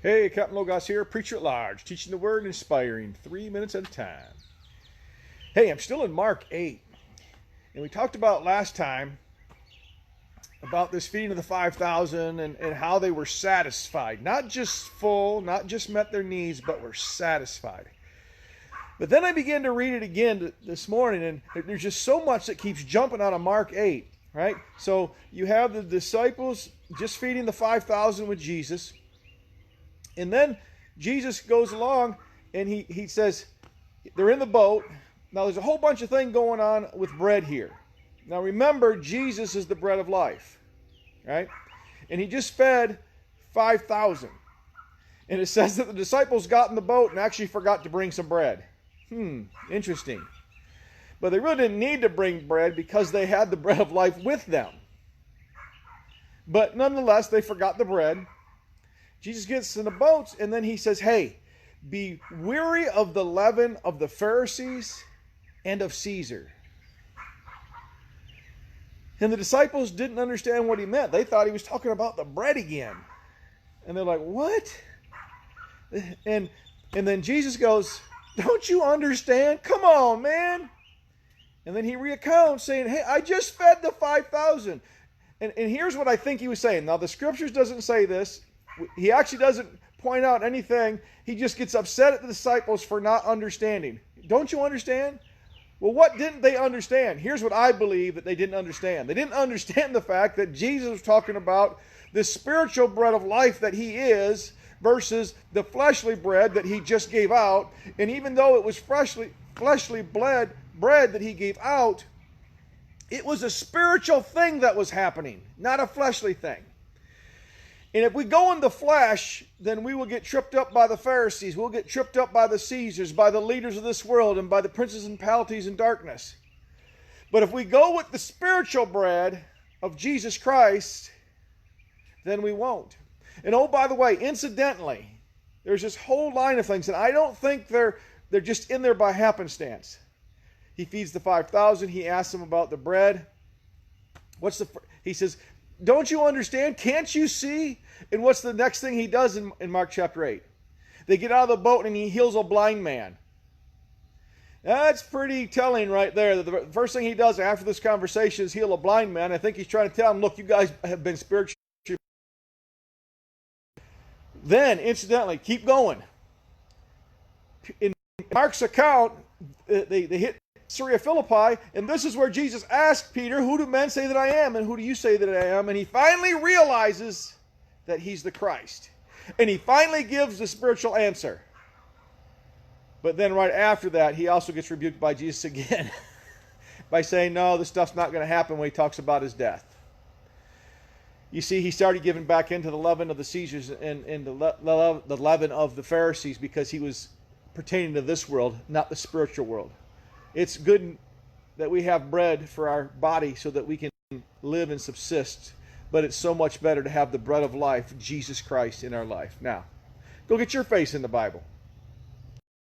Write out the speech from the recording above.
Hey, Captain Logos here, preacher at large, teaching the word and inspiring 3 minutes at a time. Hey, I'm still in Mark 8. And we talked about last time about this feeding of the 5,000 and how they were satisfied. Not just full, not just met their needs, but were satisfied. But then I began to read it again this morning, and there's just so much that keeps jumping out of Mark 8, right? So you have the disciples just feeding the 5,000 with Jesus. And then Jesus goes along and he says, they're in the boat. Now there's a whole bunch of things going on with bread here. Now remember, Jesus is the bread of life, right? And he just fed 5,000. And it says that the disciples got in the boat and actually forgot to bring some bread. Interesting. But they really didn't need to bring bread because they had the bread of life with them. But nonetheless, they forgot the bread. Jesus gets in the boats and then he says, hey, be weary of the leaven of the Pharisees and of Caesar. And the disciples didn't understand what he meant. They thought he was talking about the bread again. And they're like, what? And then Jesus goes, don't you understand? Come on, man. And then he recounts saying, hey, I just fed the 5,000. And here's what I think he was saying. Now, the scriptures doesn't say this. He actually doesn't point out anything. He just gets upset at the disciples for not understanding. Don't you understand? Well, what didn't they understand? Here's what I believe that they didn't understand. They didn't understand the fact that Jesus was talking about the spiritual bread of life that he is versus the fleshly bread that he just gave out. And even though it was fleshly bread that he gave out, it was a spiritual thing that was happening, not a fleshly thing. And if we go in the flesh, then we will get tripped up by the Pharisees. We'll get tripped up by the Caesars, by the leaders of this world, and by the princes and principalities in darkness. But if we go with the spiritual bread of Jesus Christ, then we won't. And oh, by the way, incidentally, there's this whole line of things, and I don't think they're just in there by happenstance. He feeds the 5,000. He asks them about the bread. He says, don't you understand? Can't you see? And what's the next thing he does in Mark chapter 8? They get out of the boat and he heals a blind man. That's pretty telling right there. The first thing he does after this conversation is heal a blind man. I think he's trying to tell him, look, you guys have been spiritually. Then, incidentally, keep going. In Mark's account, they hit Caesarea Philippi, and this is where Jesus asked Peter, who do men say that I am, and who do you say that I am? And he finally realizes that he's the Christ. And he finally gives the spiritual answer. But then right after that, he also gets rebuked by Jesus again by saying, no, this stuff's not going to happen when he talks about his death. You see, he started giving back into the leaven of the Caesars and the leaven of the Pharisees because he was pertaining to this world, not the spiritual world. It's good that we have bread for our body so that we can live and subsist. But it's so much better to have the bread of life, Jesus Christ, in our life. Now, go get your face in the Bible.